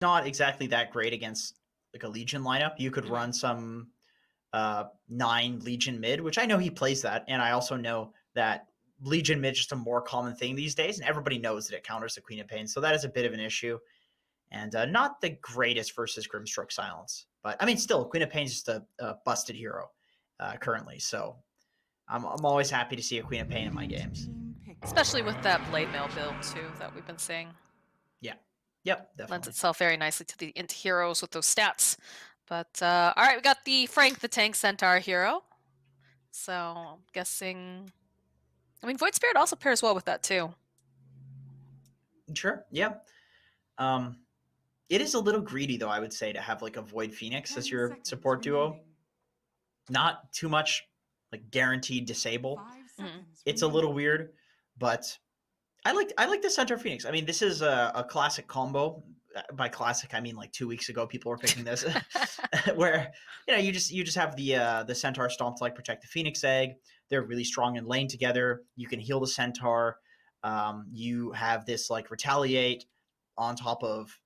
not exactly that great against like a Legion lineup. You could run some 9 Legion mid, which I know he plays that, and I also know that Legion mid is just a more common thing these days, and everybody knows that it counters the Queen of Pain, so that is a bit of an issue, and not the greatest versus Grimstroke Silence, but I mean, still, Queen of Pain is just a busted hero currently, so I'm always happy to see a Queen of Pain in my games. Especially with that Blade Mail build, too, that we've been seeing. Yeah. Yep, definitely. Lends itself very nicely to the into heroes with those stats. But, all right, we got the Frank the Tank Centaur hero. So, I'm guessing... I mean, Void Spirit also pairs well with that, too. Sure, yeah. It is a little greedy, though, I would say, to have like a Void Phoenix as your support duo. Not too much like guaranteed disable. It's a little weird, but I like the Centaur Phoenix. I mean, this is a classic combo. By classic, I mean like 2 weeks ago, people were picking this, where you just have the Centaur Stomp to like protect the Phoenix Egg. They're really strong in lane together. You can heal the Centaur. You have this like retaliate on top of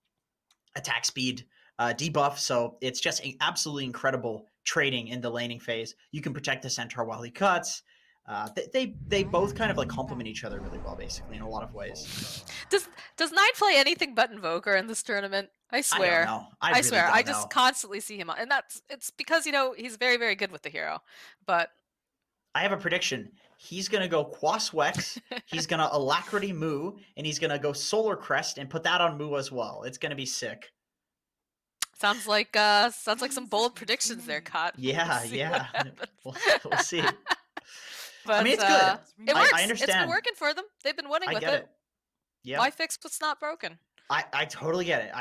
attack speed debuff, so it's just absolutely incredible trading in the laning phase. You can protect the Centaur while he cuts. They both kind of like complement each other really well, basically, in a lot of ways. Does Nine play anything but Invoker in this tournament? I swear. I don't know. I swear. Really I don't just know. constantly see him, and it's because he's very, very good with the hero. But I have a prediction. He's gonna go Quas Wex, he's gonna Alacrity Moo, and he's gonna go Solar Crest and put that on Moo as well. It's gonna be sick. Sounds like some bold predictions there, Cot. Yeah. We'll see. But, I mean, it's good. It works. I understand. It's been working for them. They've been winning with it. Yeah. Why fix what's not broken? I totally get it.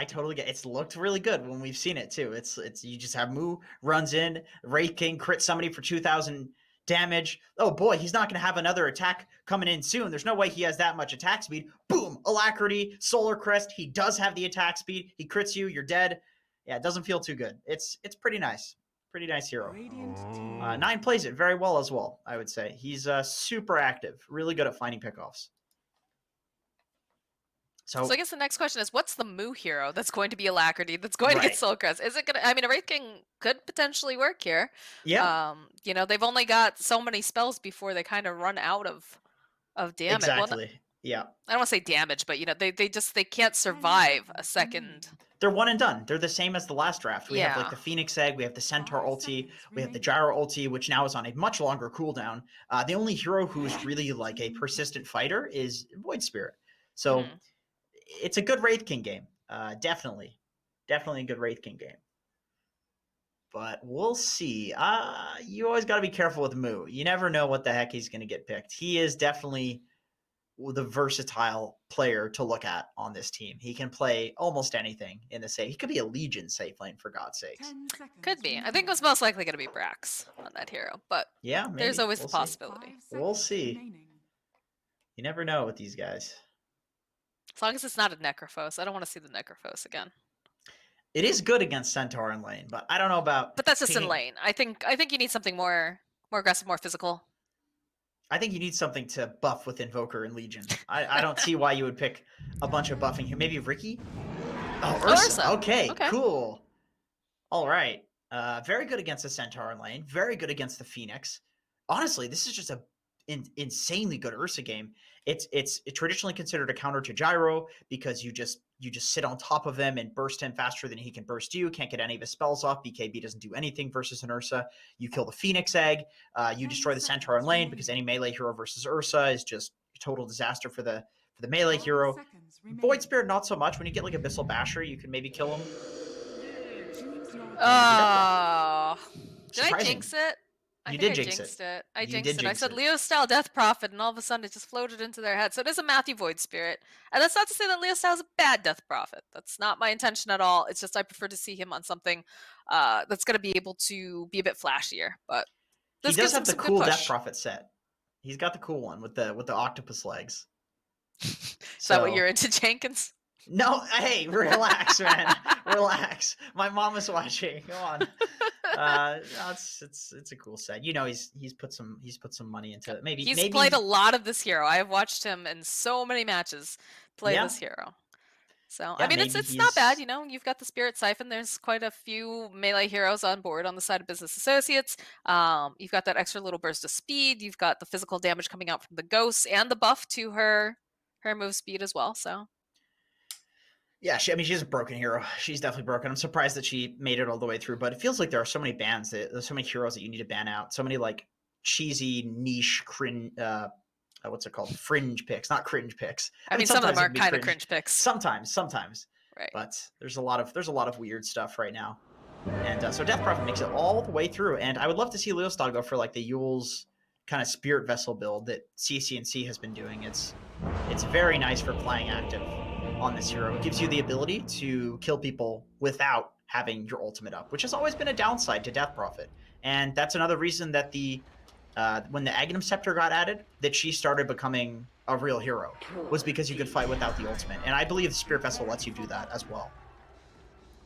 It's looked really good when we've seen it too. It's you just have Moo runs in, Wraith King crit somebody for 2,000 damage. Oh boy, he's not going to have another attack coming in soon. There's no way he has that much attack speed. Boom, Alacrity, Solar Crest. He does have the attack speed. He crits you, you're dead. Yeah, it doesn't feel too good. It's pretty nice. Pretty nice hero. Nine plays it very well as well, I would say. He's super active, really good at finding pickoffs. So I guess the next question is, what's the Moo hero that's going to be Alacrity, that's going to get Soul Crest? Is it going to... I mean, a Wraith King could potentially work here. Yeah. They've only got so many spells before they kind of run out of damage. Exactly. Well, yeah. I don't want to say damage, but, they can't survive a second... They're one and done. They're the same as the last draft. We have like the Phoenix Egg, we have the Centaur ulti, we have the Gyro ulti, which now is on a much longer cooldown. The only hero who's really like a persistent fighter is Void Spirit. So it's a good Wraith King game. Definitely a good Wraith King game. But we'll see. You always got to be careful with Moo. You never know what the heck he's going to get picked. He is definitely the versatile player to look at on this team. He can play almost anything in the safe. He could be a Legion safe lane, for God's sakes. Could be. I think it was most likely going to be Brax on that hero, but yeah, maybe. There's always the possibility. We'll see. You never know with these guys. As long as it's not a Necrophos. I don't want to see the Necrophos again. It is good against Centaur in lane, but I don't know about... But that's just in lane. I think you need something more aggressive, more physical. I think you need something to buff with Invoker and Legion. I don't see why you would pick a bunch of buffing here. Maybe Ricky? Oh, Ursa. Okay, cool. All right. Very good against the Centaur in lane. Very good against the Phoenix. Honestly, this is just a insanely good Ursa game. It's traditionally considered a counter to Gyro because you just sit on top of him and burst him faster than he can burst you. Can't get any of his spells off. BKB doesn't do anything versus an Ursa. You kill the Phoenix Egg. You destroy the Centaur in lane because any melee hero versus Ursa is just a total disaster for the melee hero. Void Spirit, not so much. When you get like Abyssal Basher, you can maybe kill him. Oh, did I jinx it? You did jinx it. I jinxed it. I said Leo style Death Prophet, and all of a sudden it just floated into their head. So it is a Matthew Void Spirit. And that's not to say that Leo style is a bad Death Prophet. That's not my intention at all. It's just I prefer to see him on something that's going to be able to be a bit flashier. But he does have the cool Death Prophet set. He's got the cool one with the octopus legs. Is that what you're into, Jenkins? No, hey, relax, man. Relax. My mom is watching. Come on. It's a cool set. He's put some money into it. Maybe played a lot of this hero. I have watched him in so many matches play this hero. So, I Yeah, mean, maybe it's not bad, he's you know, you've got the Spirit Siphon, there's quite a few melee heroes on board on the side of Business Associates. You've got that extra little burst of speed, you've got the physical damage coming out from the ghosts, and the buff to her move speed as well, so. yeah, I mean, she's a broken hero. She's definitely broken. I'm surprised that she made it all the way through, but it feels like there are so many bans there's so many heroes that you need to ban out. So many like cheesy niche cringe. What's it called? Fringe picks, not cringe picks. I I mean, mean, some of them sometimes it are can be kind of cringe. cringe picks. Sometimes. Right. But there's a lot of weird stuff right now, and so Death Prophet makes it all the way through. And I would love to see Leostal go for like the Yule's kind of Spirit Vessel build that CCNC has been doing. It's very nice for playing active on this hero. It gives you the ability to kill people without having your ultimate up, which has always been a downside to Death Prophet. And that's another reason that when the Aghanim Scepter got added, that she started becoming a real hero, was because you could fight without the ultimate. And I believe the Spirit Vessel lets you do that as well.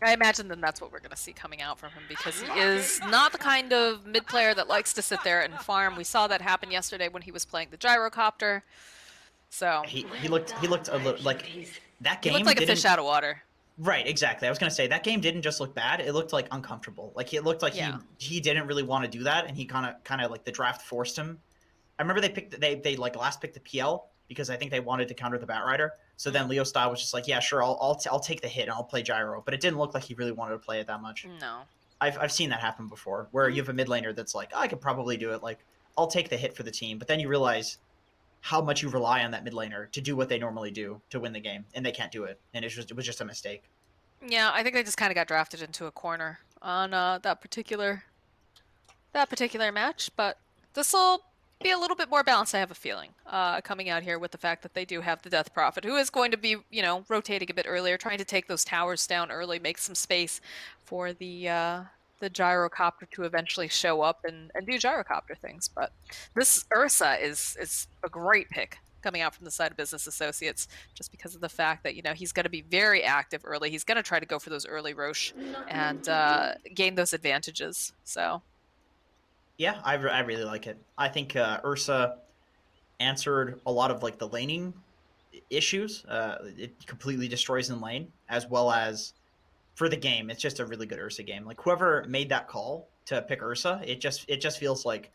I imagine then that's what we're going to see coming out from him, because he is not the kind of mid player that likes to sit there and farm. We saw that happen yesterday when he was playing the Gyrocopter. So he looked a little like that game. He looked like a fish out of water. Right, exactly. I was gonna say that game didn't just look bad; it looked like uncomfortable. Like it looked like he didn't really want to do that, and he kind of like the draft forced him. I remember they like last picked the PL because I think they wanted to counter the Batrider. So then Leostal was just like, yeah, sure, I'll take the hit and I'll play Gyro, but it didn't look like he really wanted to play it that much. No, I've seen that happen before, where you have a mid laner that's like, oh, I could probably do it. Like I'll take the hit for the team, but then you realize how much you rely on that mid laner to do what they normally do to win the game, and they can't do it, and it was just a mistake. Yeah, I think they just kind of got drafted into a corner on that particular match, but this will be a little bit more balanced, I have a feeling, coming out here with the fact that they do have the Death Prophet, who is going to be, you know, rotating a bit earlier, trying to take those towers down early, make some space for the Gyrocopter to eventually show up and do Gyrocopter things. But this Ursa is a great pick coming out from the side of Business Associates, just because of the fact that, you know, he's going to be very active early. He's going to try to go for those early Roche and gain those advantages. So yeah, I really like it. I think Ursa answered a lot of like the laning issues. It completely destroys in lane, as well as for the game. It's just a really good Ursa game. Like whoever made that call to pick Ursa, it just feels like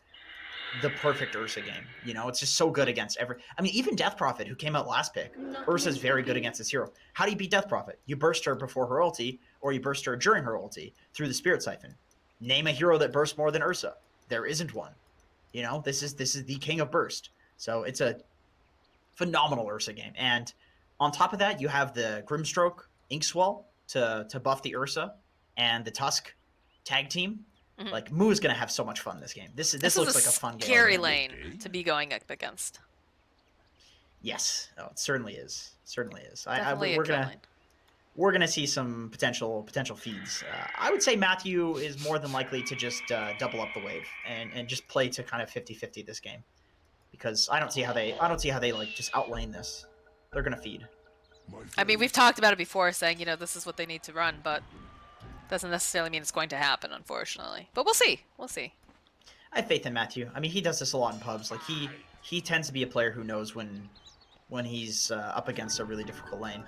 the perfect Ursa game. You know, it's just so good against I mean, even Death Prophet, who came out last pick, Ursa's very good against this hero. How do you beat Death Prophet? You burst her before her ulti, or you burst her during her ulti through the Spirit Siphon. Name a hero that bursts more than Ursa. There isn't one. You know, this is the king of burst. So it's a phenomenal Ursa game. And on top of that, you have the Grimstroke Inkswell to buff the Ursa, and the Tusk tag team. Mm-hmm. Like Moo is gonna have so much fun this game. This looks like a fun game. Scary lane to be going up against. Yes, oh, it certainly is. Certainly is. We're gonna see some potential feeds. I would say Matthew is more than likely to just double up the wave and just play to kind of 50-50 this game, because I don't see how they like just outlane this. They're gonna feed. I mean, we've talked about it before, saying, you know, this is what they need to run, but doesn't necessarily mean it's going to happen, unfortunately. But we'll see. We'll see. I have faith in Matthew. I mean, he does this a lot in pubs. Like he tends to be a player who knows when he's up against a really difficult lane.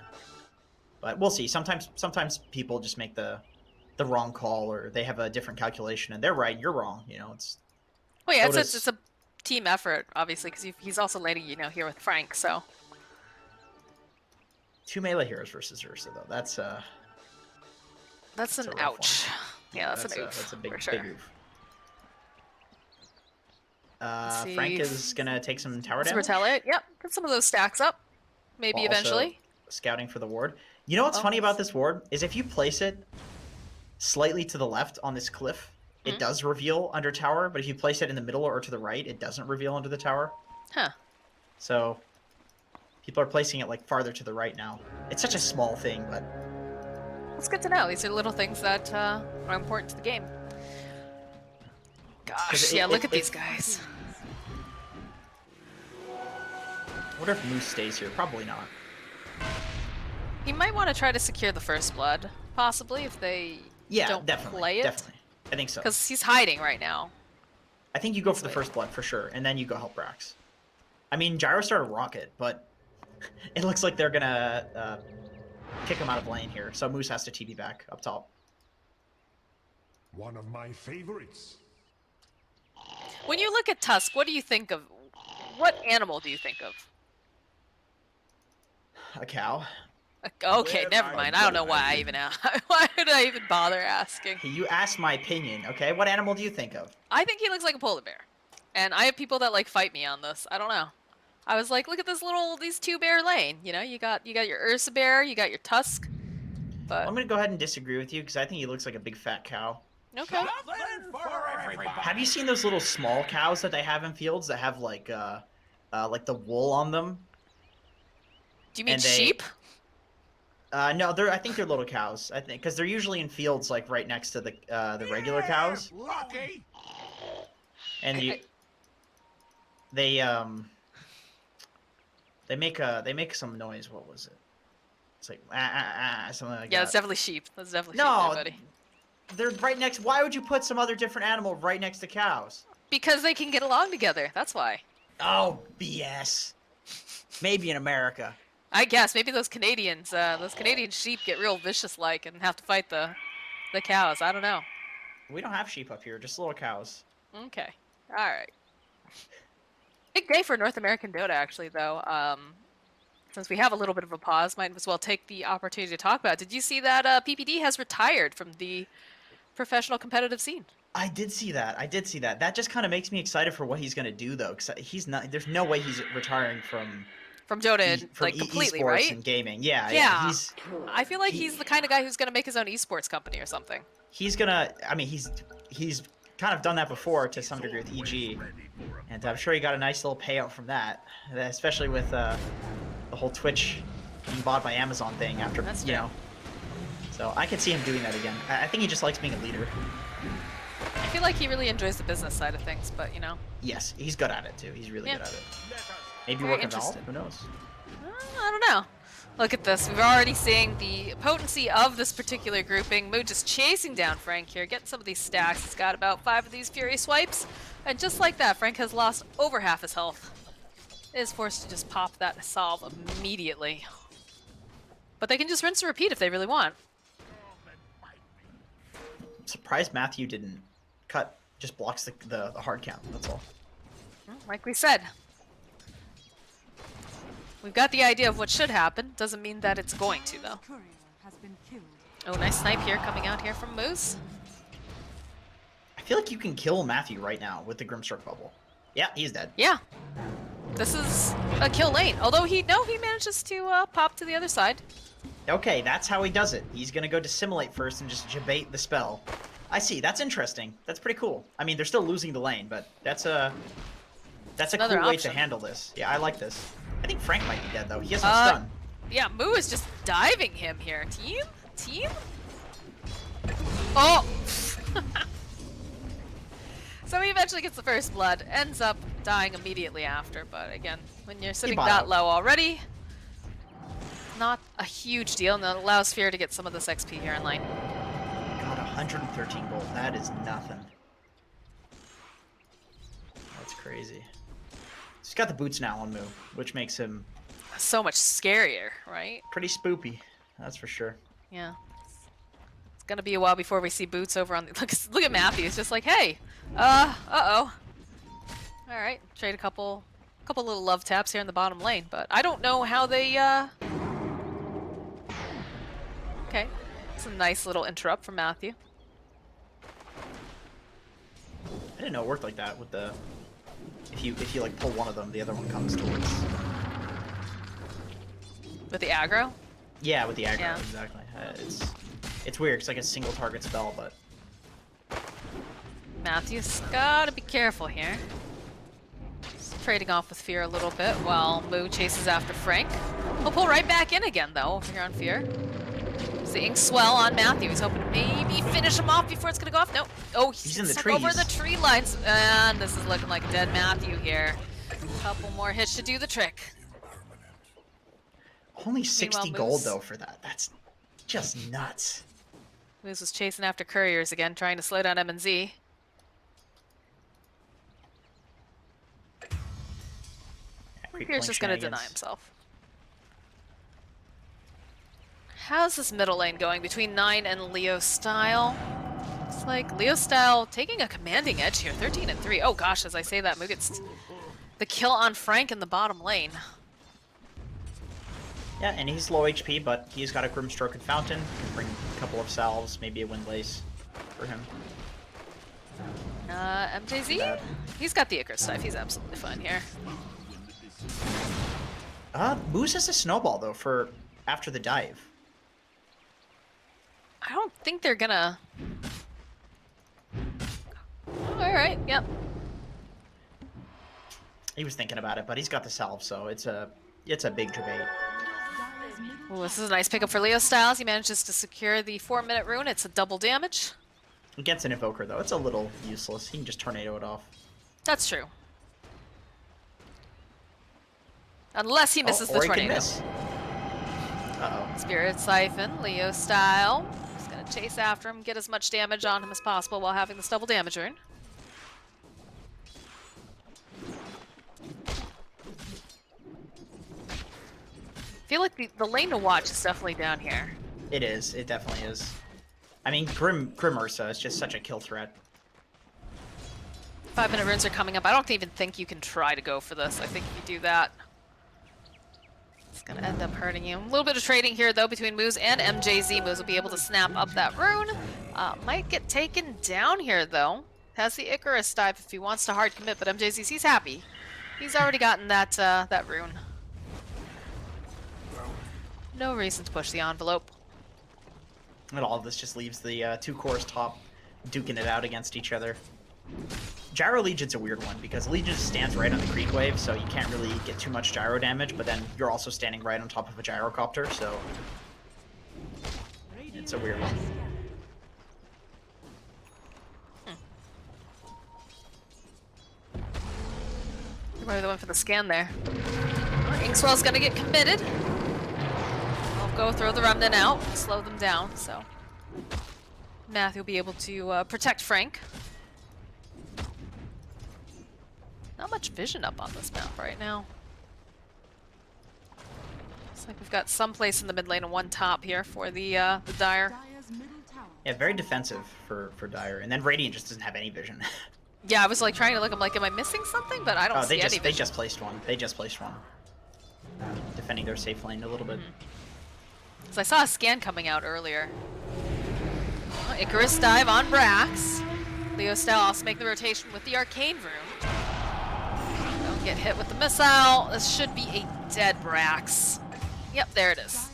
But we'll see. Sometimes people just make the wrong call, or they have a different calculation, and they're right, you're wrong. You know, it's. Well, yeah, it's a team effort, obviously, because he's also laning, you know, here with Frank. So. 2 melee heroes versus Ursa, though. That's an ouch. Yeah, that's an oof. That's a big for sure. Big oof. Frank is gonna take some tower damage. Retaliate. Yep, get some of those stacks up. Maybe eventually. Scouting for the ward. You know what's funny about this ward is if you place it slightly to the left on this cliff, it does reveal under tower. But if you place it in the middle or to the right, it doesn't reveal under the tower. Huh. So people are placing it like farther to the right now. It's such a small thing, but it's good to know. These are little things that are important to the game. Gosh, look at these guys. I wonder if Moose stays here. Probably not. He might want to try to secure the first blood, possibly, if they don't play it. Definitely. I think so. Because he's hiding right now. I think you go for the first blood for sure, and then you go help Brax. I mean, Gyro started Rocket, but it looks like they're gonna kick him out of lane here. So Moose has to TP back up top. One of my favorites. When you look at Tusk, what do you think of? What animal do you think of? A cow. Okay, never mind. I don't know why I even why did I even bother asking? You asked my opinion, okay? What animal do you think of? I think he looks like a polar bear, and I have people that like fight me on this. I don't know. I was like, look at these two bear lane. You know, you got your Ursa bear, you got your Tusk. But Well, I'm gonna go ahead and disagree with you because I think he looks like a big fat cow. okay. Have you seen those little small cows that they have in fields that have like the wool on them? Do you mean And they- sheep? No, I think they're little cows. I think because they're usually in fields like right next to the regular cows. Lucky. And they make some noise. What was it? It's like something like Yeah, that. that's definitely sheep. That's definitely No, sheep there, buddy. they're right next. Why would you put some other different animal right next to cows? Because they can get along together. That's why. Oh, BS. Maybe in America. I guess maybe those Canadian sheep get real vicious like and have to fight the cows. I don't know. We don't have sheep up here, just little cows. Okay. All right. Big day for North American Dota, actually, though. Since we have a little bit of a pause, might as well take the opportunity to talk about it. Did you see that PPD has retired from the professional competitive scene? I did see that. That just kind of makes me excited for what he's going to do, though, because he's not. There's no way he's retiring from Dota, completely, esports right? and gaming. Yeah. I feel like he's the kind of guy who's going to make his own esports company or something. He's gonna. I mean, he's kind of done that before to some degree with EG, and I'm sure he got a nice little payout from that, especially with the whole Twitch being bought by Amazon thing after That's you know. So I could see him doing that again. I think he just likes being a leader. I feel like he really enjoys the business side of things, but you know. Yes, he's good at it too. He's really good at it. Maybe Very work in Valve. interesting. Who knows? I don't know. Look at this. We're already seeing the potency of this particular grouping. Moo just chasing down Frank here, getting some of these stacks. He's got about 5 of these Fury swipes. And just like that, Frank has lost over half his health. Is forced to just pop that salve immediately. But they can just rinse and repeat if they really want. I'm surprised Matthew didn't cut, just blocks the hard count, that's all. Like we said, we've got the idea of what should happen. Doesn't mean that it's going to, though. Oh, nice snipe here coming out here from Moose. I feel like you can kill Matthew right now with the Grimstroke bubble. Yeah, he's dead. Yeah. This is a kill lane. Although he manages to pop to the other side. Okay, that's how he does it. He's gonna go dissimulate first and just debate the spell. I see. That's interesting. That's pretty cool. I mean, they're still losing the lane, but that's a cool way to handle this. Yeah, I like this. I think Frank might be dead though. He has no stun. Yeah, Moo is just diving him here. Team. Oh. So he eventually gets the first blood, ends up dying immediately after, but again, when you're sitting that low already, not a huge deal, and that allows Fear to get some of this XP here in lane. God, 113 gold. That is nothing. That's crazy. He's got the boots now on Moo, which makes him so much scarier, right? pretty spoopy. That's for sure. Yeah. It's gonna be a while before we see boots over on the... Look at Matthew. It's just like, hey, uh-oh. All right, trade a couple little love taps here in the bottom lane, but I don't know how they, Okay, it's a nice little interrupt from Matthew. I didn't know it worked like that with the... If you like pull one of them, the other one comes towards... With the aggro? Yeah, with the aggro, Yeah. exactly. It's weird, it's like a single target spell, but... Matthew's gotta be careful here. Just trading off with Fear a little bit while Moo chases after Frank. He'll pull right back in again, though, over here on Fear. Seeing swell on Matthew. He's hoping to maybe finish him off before it's gonna go off. Nope. Oh, he's in the stuck over trees. the tree lines. And this is looking like a dead Matthew here. Couple more hits to do the trick. Only 60 gold, Moose- though, for that. That's just nuts. Moose was chasing after couriers again, trying to slow down M&Z. Fear's just gonna deny himself. How's this middle lane going between 9 and Leo Style? It's like Leo Style taking a commanding edge here, 13 and 3. Oh gosh, as I say that, Moog gets the kill on Frank in the bottom lane. Yeah, and he's low HP, but he's got a Grimstroke and Fountain. Can bring a couple of salves, maybe a Windlace for him. MJZ? He's got the Icarus dive. He's absolutely fine here. Moose has a snowball though for after the dive. I don't think they're gonna... Alright, yep. He was thinking about it, but he's got the salve, so it's a big debate. Well, this is a nice pickup for Leo Styles. He manages to secure the 4-minute rune. It's a double damage. Against an Evoker though, it's a little useless. He can just tornado it off. That's true. Unless he misses the or tornado. He can miss. Uh-oh. Spirit Siphon, Leo Style. He's gonna chase after him, get as much damage on him as possible while having this double damage rune. I feel like the lane to watch is definitely down here. It is. It definitely is. I mean, Grim Ursa is just such a kill threat. 5-minute runes are coming up. I don't even think you can try to go for this. I think if you do that, it's going to end up hurting you. A little bit of trading here, though, between Moose and MJZ. Moose will be able to snap up that rune. Might get taken down here, though. Has the Icarus dive if he wants to hard commit, but MJZ, he's happy. He's already gotten that rune. No reason to push the envelope. And all of this just leaves the two cores top duking it out against each other. Gyro Legion's a weird one because Legion stands right on the creek wave, so you can't really get too much gyro damage, but then you're also standing right on top of a gyrocopter, so it's a weird one. Probably the one for the scan there. Inkswell's gonna get committed. Go throw the remnant out, slow them down, so Matthew will be able to protect Frank. Not much vision up on this map right now. Looks like we've got some place in the mid lane and one top here for the Dire. Yeah, very defensive for Dire, and then Radiant just doesn't have any vision. Yeah, I was like trying to look, I'm like, am I missing something? But I don't see any vision. They just placed one. They just placed one. Defending their safe lane a little bit. So I saw a scan coming out earlier. Icarus dive on Brax. Leo Style also make the rotation with the Arcane Rune. Don't get hit with the missile. This should be a dead Brax. Yep, there it is.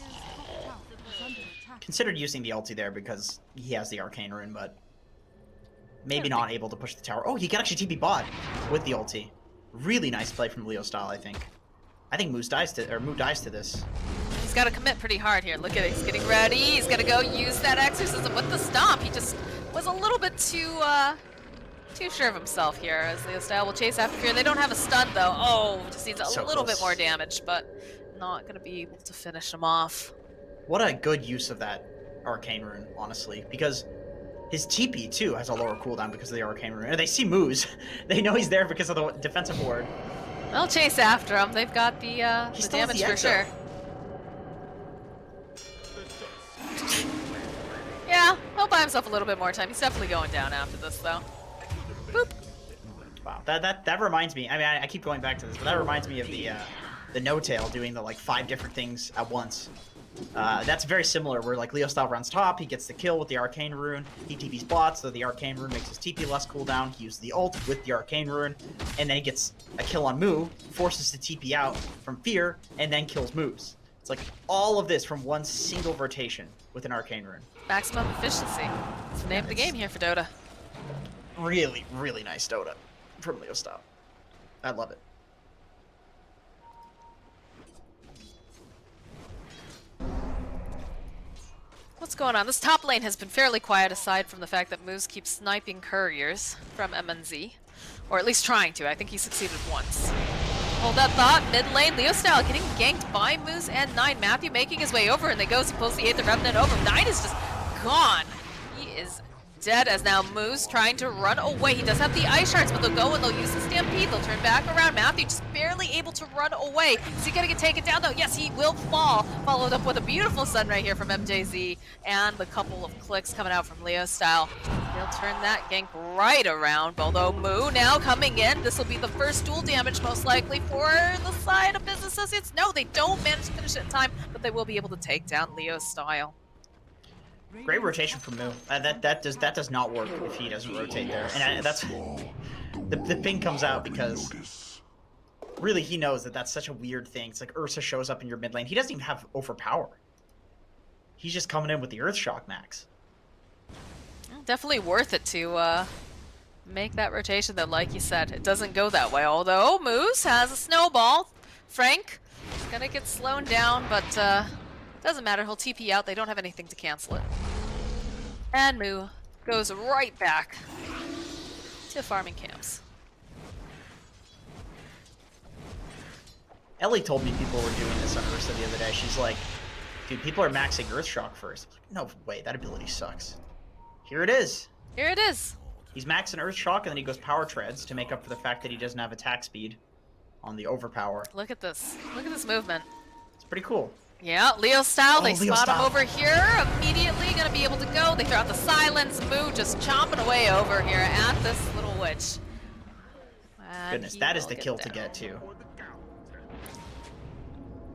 Considered using the ulti there because he has the Arcane Rune, but maybe not able to push the tower. Oh, he can actually TP bot with the ulti. Really nice play from Leo Style, I think. I think Moose dies to this. He's got to commit pretty hard here. Look at it. He's getting ready. He's going to go use that exorcism with the stomp. He just was a little bit too sure of himself here as Leo Style will chase after here. They don't have a stun, though. Oh, just needs a little bit more damage, but not going to be able to finish him off. What a good use of that Arcane Rune, honestly, because his TP, too, has a lower cooldown because of the Arcane Rune. And they see Moose. They know he's there because of the defensive ward. They'll chase after him. They've got the damage for sure. Yeah, he'll buy himself a little bit more time. He's definitely going down after this, though. Boop. Wow, that reminds me. I mean, I keep going back to this, but that reminds me of the No-Tail doing the like 5 different things at once. That's very similar. Where like Leo Style runs top, he gets the kill with the Arcane Rune. He TP's bot, so the Arcane Rune makes his TP less cooldown. He uses the ult with the Arcane Rune, and then he gets a kill on Moo, forces the TP out from Fear, and then kills Moose. It's like all of this from one single rotation with an Arcane Rune. Maximum efficiency. It's the name of the game here for Dota. Really, really nice Dota from Leo Style. I love it. What's going on? This top lane has been fairly quiet aside from the fact that Moose keeps sniping couriers from MNZ. Or at least trying to. I think he succeeded once. Hold that thought. Mid lane, Leo Style getting ganked by Moose and 9. Matthew making his way over, and they goes. He pulls the Aether Remnant over. 9 is just gone. He is dead as now Moose trying to run away. He does have the ice shards, but they'll go and they'll use the stampede. They'll turn back around. Matthew just barely able to run away. Is he gonna get taken down though? Yes, he will fall. Followed up with a beautiful stun right here from MJZ and the couple of clicks coming out from Leo Style. They'll turn that gank right around. Although Moo now coming in. This will be the first dual damage most likely for the side of Business Associates. No, they don't manage to finish it in time, but they will be able to take down Leo Style. Great rotation from Moo. That does not work if he doesn't rotate there, and that's the ping comes out because really he knows that that's such a weird thing. It's like Ursa shows up in your mid lane. He doesn't even have overpower. He's just coming in with the Earth Shock max. Definitely worth it to make that rotation though. Like you said, it doesn't go that way. Although Moose has a snowball. Frank is gonna get slowed down, but doesn't matter, he'll TP out, they don't have anything to cancel it. And Moo goes right back to farming camps. Ellie told me people were doing this on Ursa the other day. She's like, dude, people are maxing Earthshock first. No way, that ability sucks. Here it is. Here it is. He's maxing Earthshock and then he goes Power Treads to make up for the fact that he doesn't have attack speed on the overpower. Look at this. Look at this movement. It's pretty cool. Yeah, Leo Style, they Leo spot him Style. over here, immediately gonna be able to go. They throw out the silence, Moo just chomping away over here at this little witch. And Goodness, he that is will the get kill to down. get too.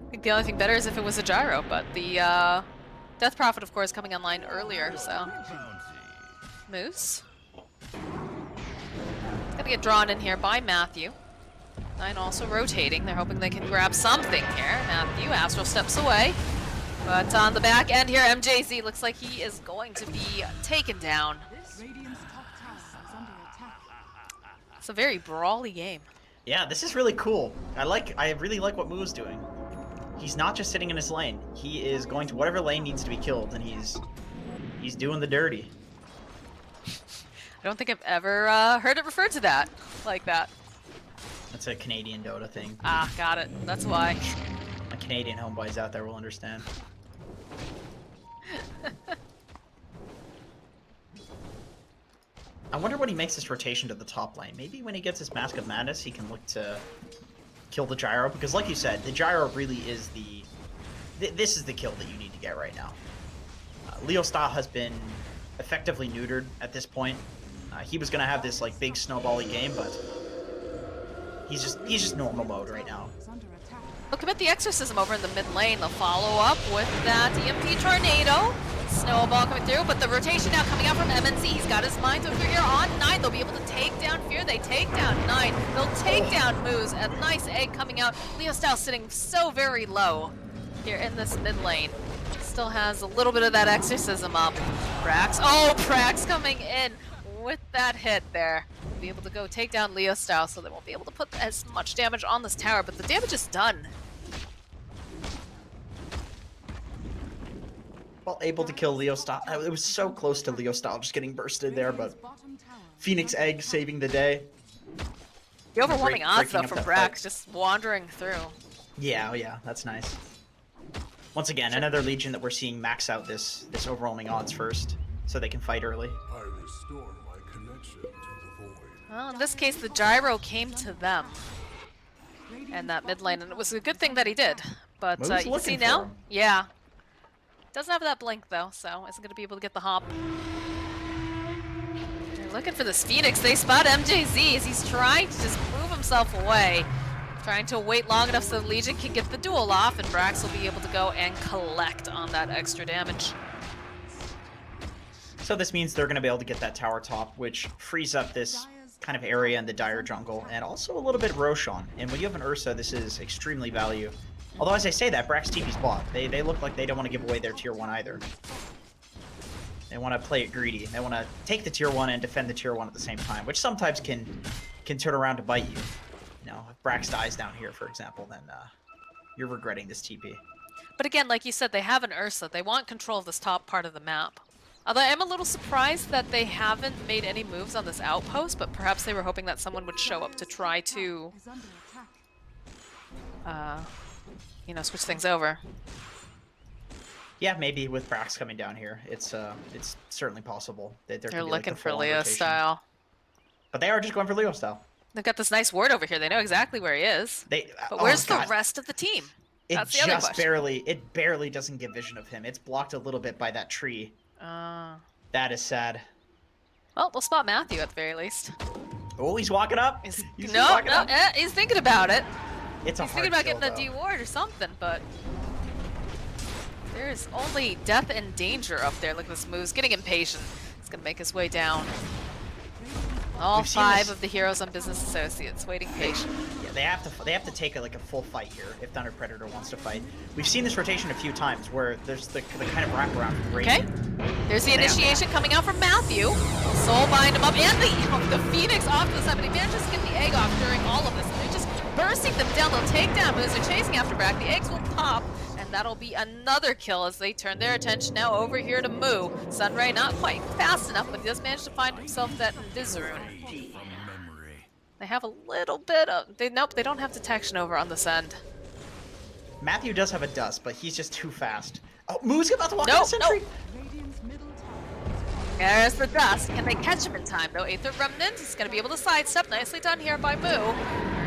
I think the only thing better is if it was a gyro, but the Death Prophet, of course, coming online earlier, so. Moose. Gonna get drawn in here by Matthew. Nine also rotating. They're hoping they can grab something here. Matthew, Astral steps away. But on the back end here, MJZ looks like he is going to be taken down. It's a very brawly game. Yeah, this is really cool. I really like what Moo's doing. He's not just sitting in his lane. He is going to whatever lane needs to be killed, and he's doing the dirty. I don't think I've ever heard it referred to that like that. That's a Canadian Dota thing. Ah, got it. That's why. My Canadian homeboys out there will understand. I wonder when he makes this rotation to the top lane. Maybe when he gets his Mask of Madness, he can look to kill the gyro. Because like you said, the gyro really is the... This is the kill that you need to get right now. Leo Style has been effectively neutered at this point. He was going to have this like big snowbally game, but he's just normal mode right now. They'll commit the Exorcism over in the mid lane. They'll follow up with that EMP Tornado. Snowball coming through, but the rotation now coming out from MNC. He's got his mind over here on 9. They'll be able to take down Fear. They take down 9. They'll take down Moose. A nice egg coming out. Leo Style sitting so very low here in this mid lane. Still has a little bit of that Exorcism up. Prax. Oh, Prax coming in with that hit there. Be able to go take down Leo Style, so they won't be able to put as much damage on this tower, but the damage is done. Well, able to kill Leo Style. It was so close to Leo Style just getting bursted there, but Phoenix Egg saving the day. The overwhelming odds, though, breaking from up that Brax just wandering through. Yeah, oh yeah, that's nice. Once again, another Legion that we're seeing max out this overwhelming odds first, so they can fight early. I restore my connection to the void. Well, in this case, the gyro came to them and that mid lane, and it was a good thing that he did. But Moose you can looking see for now, him. yeah, doesn't have that blink though, so isn't going to be able to get the hop. They're looking for this Phoenix. They spot MJZ as he's trying to just move himself away. Trying to wait long enough so the Legion can get the duel off, and Brax will be able to go and collect on that extra damage. So this means they're going to be able to get that tower top, which frees up this kind of area in the Dire jungle, and also a little bit of Roshan. And when you have an Ursa, this is extremely value. Although as I say that, Brax TP's bot. They look like they don't want to give away their tier 1 either. They want to play it greedy. They want to take the tier 1 and defend the tier 1 at the same time, which sometimes can turn around to bite you. You know, if Brax dies down here, for example, then you're regretting this TP. But again, like you said, they have an Ursa. They want control of this top part of the map. Although I am a little surprised that they haven't made any moves on this outpost, but perhaps they were hoping that someone would show up to try to, you know, switch things over. Yeah, maybe with Brax coming down here, it's certainly possible that there They're could be like looking the for full Leo rotation. style. But they are just going for Leo style. They've got this nice ward over here. They know exactly where he is. They But oh where's the god, rest of the team? it That's the other just question. barely doesn't give vision of him. It's blocked a little bit by that tree. Uh, That is sad. well, they'll spot Matthew at the very least. Oh, he's walking up. He's walking up. he's thinking about it. It's a He's hard thinking about kill, getting a though. D ward or something, but there's only death and danger up there. Look at this move's getting impatient. He's gonna make his way down. All We've seen 5 this- of the heroes and business associates waiting patient. Yeah, they have to take a full fight here if Thunder Predator wants to fight. We've seen this rotation a few times where there's the kind of wraparound from Okay, Radiant. there's the initiation coming out from Matthew. Soul bind him up, and the Phoenix off to the side, but he manages to get the egg off during all of this. And they're just bursting them down. They'll take down moves. They're chasing after Brack. The eggs will pop, and that'll be another kill as they turn their attention now over here to Moo. Sunray not quite fast enough, but he does manage to find himself that Vizarune. They have a little bit of... Nope, they don't have detection over on this end. Matthew does have a dust, but he's just too fast. Oh, Moo's about to walk Nope, out sentry. There's the dust. Can they catch him in time, though? Aether Remnant is going to be able to sidestep. Nicely done here by Moo.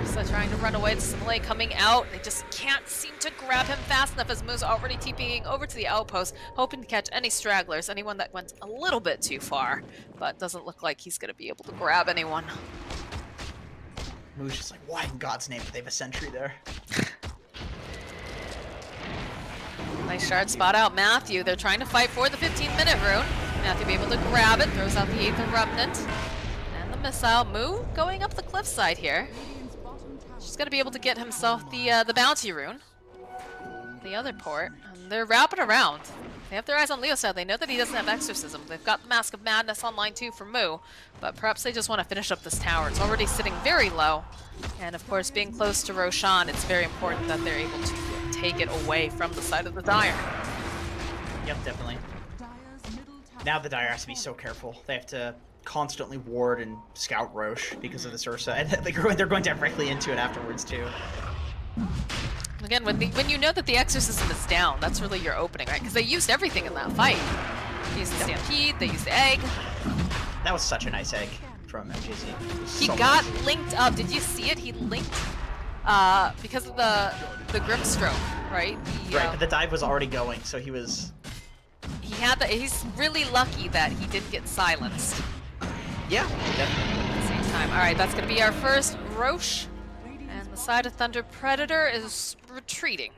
Ursa trying to run away. Simile coming out. They just can't seem to grab him fast enough as Moo's already TPing over to the outpost, hoping to catch any stragglers, anyone that went a little bit too far. But doesn't look like he's going to be able to grab anyone. Moo's just like, why in God's name do they have a sentry there? Nice shard spot out Matthew. They're trying to fight for the 15-minute rune. Matthew be able to grab it, throws out the Aether Remnant. And the missile. Moo going up the cliffside here. She's going to be able to get himself the bounty rune. The other port. And they're wrapping around. They have their eyes on Leo's side. They know that he doesn't have Exorcism. They've got the Mask of Madness online too for Moo. But perhaps they just want to finish up this tower. It's already sitting very low. And of course, being close to Roshan, it's very important that they're able to take it away from the side of the Dire. Yep, definitely. Now the Dire has to be so careful. They have to constantly ward and scout Roche because of this Ursa. And they're going directly into it afterwards too. Again, when you know that the Exorcism is down, that's really your opening, right? Because they used everything in that fight. They used the Stampede, they used the egg. That was such a nice egg from MJZ. He got linked up. Did you see it? He linked because of the Grimstroke, right? Right, but the dive was already going, so he was... He's really lucky that he didn't get silenced. Yeah, definitely. At the same time. Alright, that's going to be our first Roche. And the side of Thunder Predator is retreating.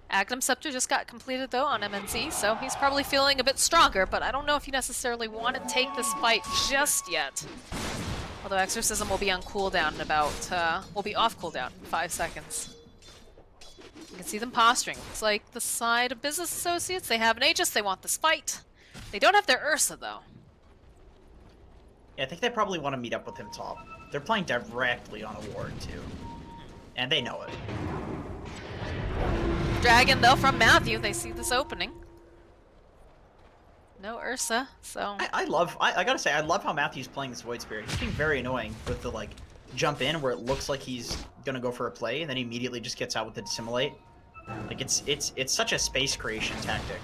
Agnum Scepter just got completed though on MNC, so he's probably feeling a bit stronger, but I don't know if you necessarily want to take this fight just yet. Although Exorcism will be on cooldown in about, will be off cooldown in 5 seconds. You can see them posturing. It's like the side of business associates, they have an Aegis, they want this fight. They don't have their Ursa though. Yeah, I think they probably want to meet up with him top. They're playing directly on a ward too. And they know it. Dragon though from Matthew, they see this opening. No Ursa, so... I gotta say, I love how Matthew's playing this Void Spirit. He's being very annoying with the, like, jump in where it looks like he's gonna go for a play, and then he immediately just gets out with the Dissimulate. Like, it's such a space creation tactic.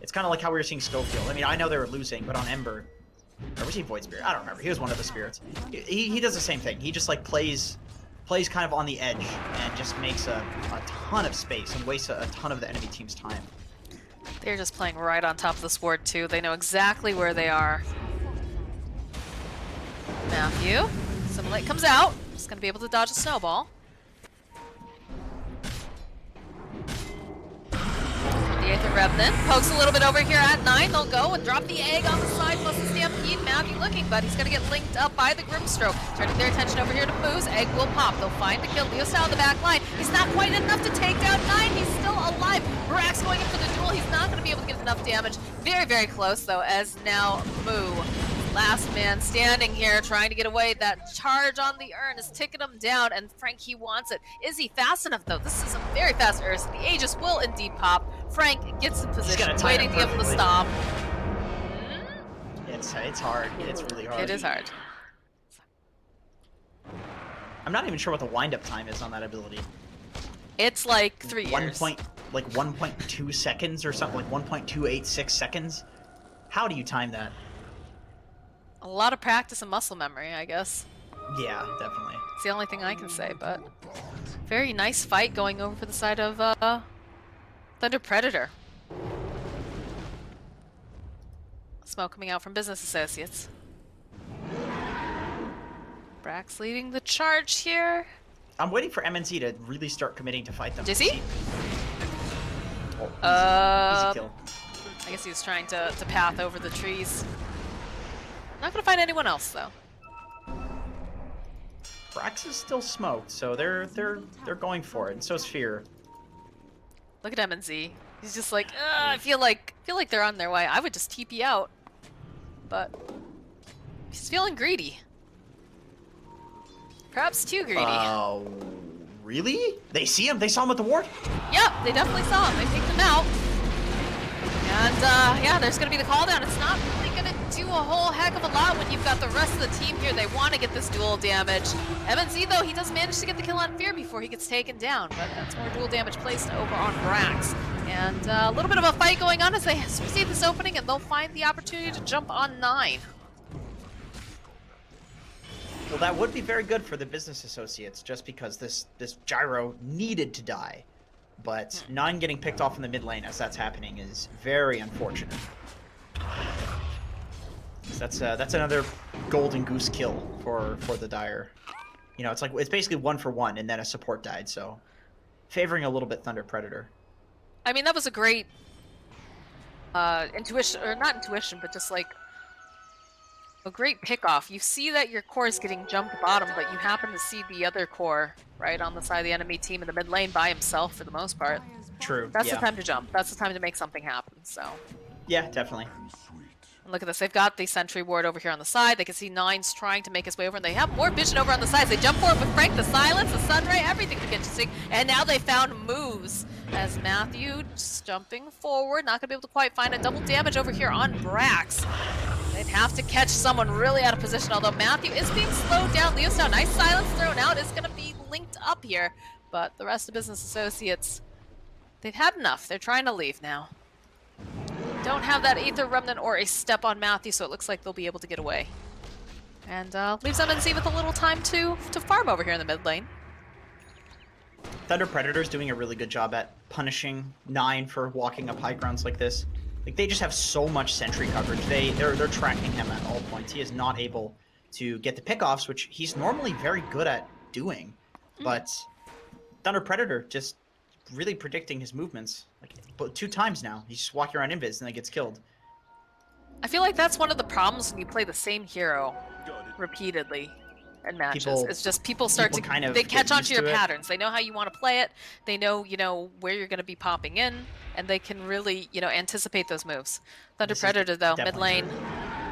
It's kind of like how we were seeing Schofield. I mean, I know they were losing, but on Ember... Or was he Void Spirit? I don't remember. He was one of the spirits. He does the same thing. He just, like, plays kind of on the edge and just makes a ton of space and wastes a ton of the enemy team's time. They're just playing right on top of this ward too. They know exactly where they are. Matthew, Simulate comes out. He's gonna be able to dodge a snowball. The Aether Revenant pokes a little bit over here at 9. They'll go and drop the egg on the side plus the Stampede. Matthew looking, but he's gonna get linked up by the Grimstroke. Turning their attention over here to Moose. Egg will pop. They'll find the kill. Leo Style on the back line. He's not quite enough to take down 9. He's still alive. Brax going in for the duel. He's not gonna be able to get enough damage. Very, very close though, as now Moo, last man standing here trying to get away. That charge on the urn is ticking him down, and Frank, he wants it. Is he fast enough though? This is a very fast Ursa. The Aegis will indeed pop. Frank gets in position, waiting to get him to stop. It's hard. It's really hard. It is hard. I'm not even sure what the wind-up time is on that ability. It's like 3 years. like 1.2 seconds or something, like 1.286 seconds. How do you time that? A lot of practice and muscle memory, I guess. Yeah, definitely. It's the only thing I can say, but very nice fight going over for the side of Thunder Predator. Smoke coming out from Business Associates. Brax leading the charge here. I'm waiting for MNZ to really start committing to fight them. JC? Oh, easy kill. I guess he was trying to path over the trees. Not gonna find anyone else though. Brax is still smoked, so they're going for it, and so is Fear. Look at MNZ. He's just like, I feel like they're on their way. I would just TP out, but he's feeling greedy. Perhaps too greedy. Oh, really? They see him? They saw him with the ward? Yep, they definitely saw him. They picked him out. And yeah, there's gonna be the call down. It's not really gonna do a whole heck of a lot when you've got the rest of the team here. They want to get this dual damage. MNZ though, he does manage to get the kill on Fear before he gets taken down, but that's more dual damage placed over on Brax. And a little bit of a fight going on as they see this opening, and they'll find the opportunity to jump on 9. Well, that would be very good for the Business Associates, just because this gyro needed to die. But 9 getting picked off in the mid lane as that's happening is very unfortunate. So that's another golden goose kill for the Dire. You know, it's basically 1 for 1, and then a support died. So favoring a little bit Thunder Predator. I mean, that was a great intuition, or not intuition, but just like a great pickoff. You see that your core is getting jumped bottom, but you happen to see the other core right on the side of the enemy team in the mid lane by himself for the most part. True. That's yeah. the time to jump. That's the time to make something happen. So. Yeah, definitely. And look at this. They've got the sentry ward over here on the side. They can see Nines trying to make his way over, and they have more vision over on the sides. They jump forward with Frank, the silence, the sunray, everything to get to see. And now they found moves as Matthew just jumping forward. Not going to be able to quite find a double damage over here on Brax. They'd have to catch someone really out of position, although Matthew is being slowed down. Leo's now nice silence thrown out. It's going to be linked up here, but the rest of Business Associates, they've had enough. They're trying to leave now. Don't have that Aether Remnant or a step on Matthew, so it looks like they'll be able to get away. And leaves MNZ with a little time to farm over here in the mid lane. Thunder Predator's doing a really good job at punishing 9 for walking up high grounds like this. Like, they just have so much sentry coverage. They're tracking him at all points. He is not able to get the pickoffs, which he's normally very good at doing. But Thunder Predator just really predicting his movements. Like, 2 times now. He's just walking around invis and then gets killed. I feel like that's one of the problems when you play the same hero repeatedly in matches. It's just people start to kind of they catch on to your it. patterns. They know how you want to play it. They know, where you're going to be popping in, and they can really, anticipate those moves. Thunder Predator though, mid lane.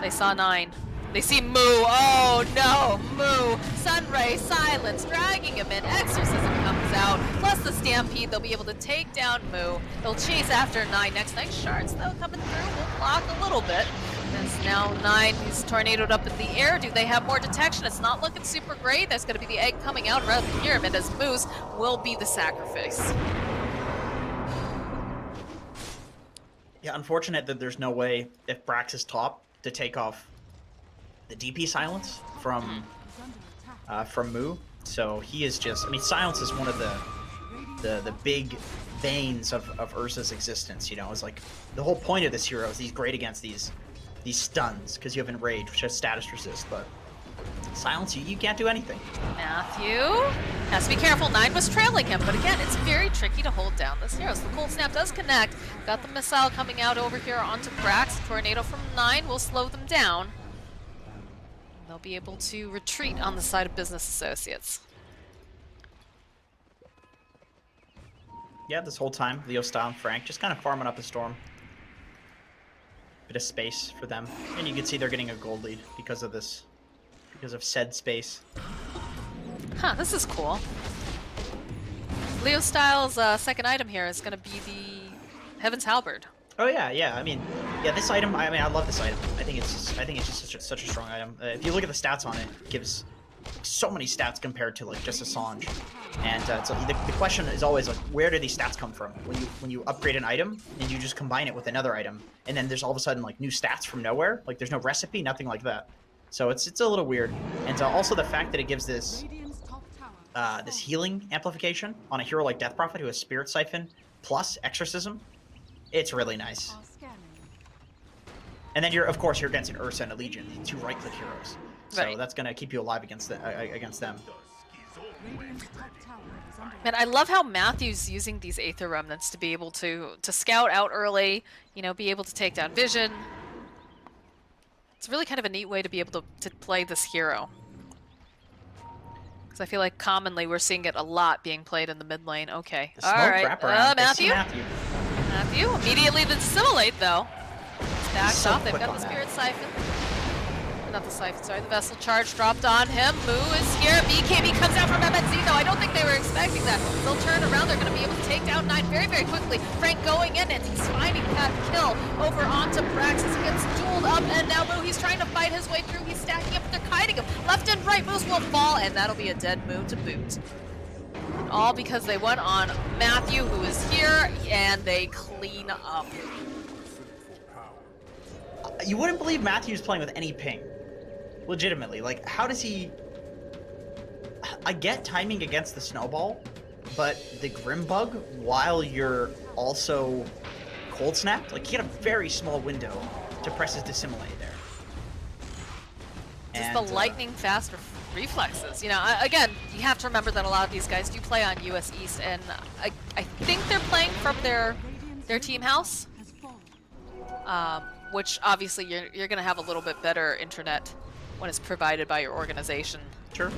They saw 9. They see Moo. Oh no, Moo. Sunray, silence, dragging him in. Exorcism comes out. Plus the Stampede, they'll be able to take down Moo. They'll chase after 9 next. Nice shards though coming through. Will block a little bit. There's now 9. He's tornadoed up in the air. Do they have more detection? It's not looking super great. There's going to be the egg coming out around the pyramid as Moose will be the sacrifice. Yeah, unfortunate that there's no way, if Brax is top, to take off the DP silence from Moo. So he is just, I mean, silence is one of the big veins of Ursa's existence. It's like the whole point of this hero is he's great against these stuns because you have Enrage, which has status resist, but silence, you can't do anything. Matthew has to be careful. 9 was trailing him, but again, it's very tricky to hold down this hero. So the cold snap does connect. Got the missile coming out over here onto Brax. Tornado from 9 will slow them down. They'll be able to retreat on the side of Business Associates. Yeah, this whole time, Leo Style and Frank just kind of farming up a storm. Bit of space for them. And you can see they're getting a gold lead because of this. Because of said space. Huh, this is cool. Leo Style's second item here is going to be the Heaven's Halberd. Oh yeah. I mean, this item. I love this item. I think it's just such a strong item. If you look at the stats on it, it gives so many stats compared to like just Assange. And so the question is always like, where do these stats come from? When you upgrade an item and you just combine it with another item, and then there's all of a sudden like new stats from nowhere. Like there's no recipe, nothing like that. So it's a little weird. And also the fact that it gives this this healing amplification on a hero like Death Prophet who has Spirit Siphon plus Exorcism. It's really nice. And then you're against an Ursa and a Legion, 2 right-click heroes. So that's gonna keep you alive against them. Man, I love how Matthew's using these Aether Remnants to be able to scout out early, you know, be able to take down vision. It's really kind of a neat way to be able to play this hero. Because I feel like commonly we're seeing it a lot being played in the mid lane. Okay. The smoke wraparound. Matthew? Matthew? Immediately the Dissimulate, though. Backed so off. They've got the Spirit Siphon. Not the Siphon, sorry. The Vessel Charge dropped on him. Moo is here. BKB comes out from MNZ, though. I don't think they were expecting that. They'll turn around. They're going to be able to take down 9 very, very quickly. Frank going in, and he's finding that kill over onto Braxis. He gets dueled up, and now Moo, he's trying to fight his way through. He's stacking up, but they're kiting him. Left and right, Moos will fall, and that'll be a dead Moo to boot. All because they went on Matthew, who is here, and they clean up. You wouldn't believe Matthew's playing with any ping. Legitimately, like, how does he... I get timing against the snowball, but the Grim Bug, while you're also cold snapped, like, he had a very small window to press his Dissimulate there. Just the lightning fast reflexes. You know, again, you have to remember that a lot of these guys do play on US East, and I think they're playing from their team house, which obviously you're going to have a little bit better internet when it's provided by your organization. Sure.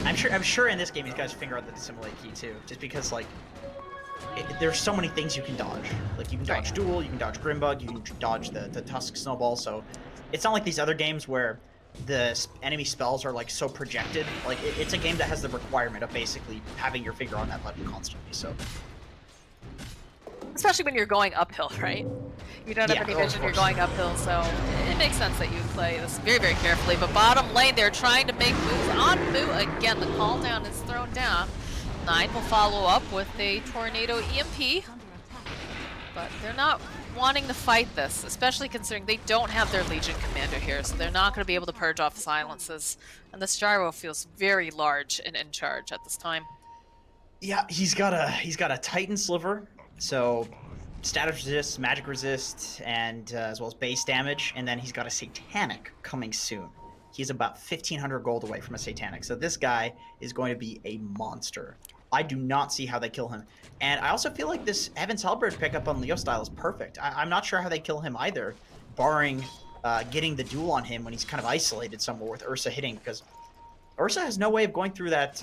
I'm sure in this game these guys figure out the Dissimulate key too, just because like there's so many things you can dodge. Like you can dodge Duel, you can dodge Grimbug, you can dodge the Tusk Snowball. So it's not like these other games where the enemy spells are like so projected. Like it's a game that has the requirement of basically having your finger on that button constantly. So especially when you're going uphill, right? You don't have any vision, you're going uphill, so it makes sense that you play this very, very carefully. But bottom lane, they're trying to make moves on Moo. Again, the call down is thrown down. 9 will follow up with a Tornado EMP. But they're not wanting to fight this, especially considering they don't have their Legion Commander here, so they're not going to be able to purge off silences. And this Gyro feels very large and in charge at this time. Yeah, he's got a Titan Sliver, so status resist, magic resist, and as well as base damage, and then he's got a Satanic coming soon. He's about 1,500 gold away from a Satanic, so this guy is going to be a monster. I do not see how they kill him. And I also feel like this Heaven's Halberd pickup on Leo Style is perfect. I'm not sure how they kill him either, barring getting the duel on him when he's kind of isolated somewhere with Ursa hitting, because Ursa has no way of going through that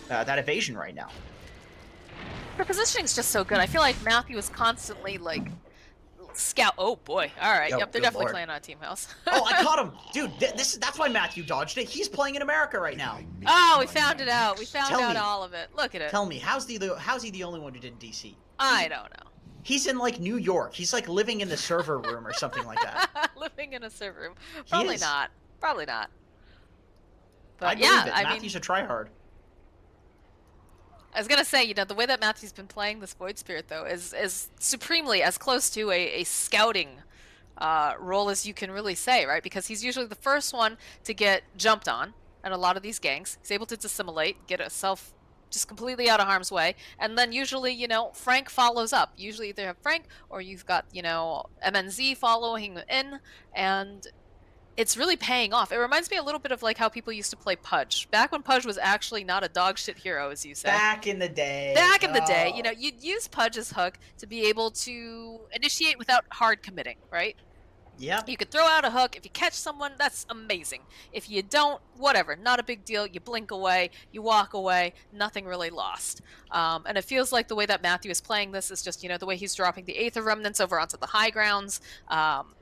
that evasion right now. Her positioning's just so good. I feel like Matthew is constantly like scout. Oh boy! All right, yep, they're definitely playing on Team House. Oh, I caught him, dude. That's why Matthew dodged it. He's playing in America right now. Oh, we found it out. We found out all of it. Look at it. Tell me, how's he the only one who did DC? I don't know. He's in like New York. He's like living in the server room or something like that. Living in a server room. Probably not. Probably not. But I believe it. Matthew's a tryhard. I was gonna say, you know, the way that Matthew's been playing this Void Spirit though is supremely as close to a scouting role as you can really say, right? Because he's usually the first one to get jumped on at a lot of these ganks. He's able to dissimulate, get himself just completely out of harm's way, and then usually, you know, Frank follows up. Usually either have Frank or you've got, you know, MNZ following in, and it's really paying off. It reminds me a little bit of like how people used to play Pudge. Back when Pudge was actually not a dog shit hero, as you say. Back in the day. Back in the day, you know, you'd use Pudge's hook to be able to initiate without hard committing, right? Yeah. You could throw out a hook. If you catch someone, that's amazing. If you don't, whatever, not a big deal. You blink away, you walk away, nothing really lost. And it feels like the way that Matthew is playing this is just, you know, the way he's dropping the Aether Remnants over onto the high grounds,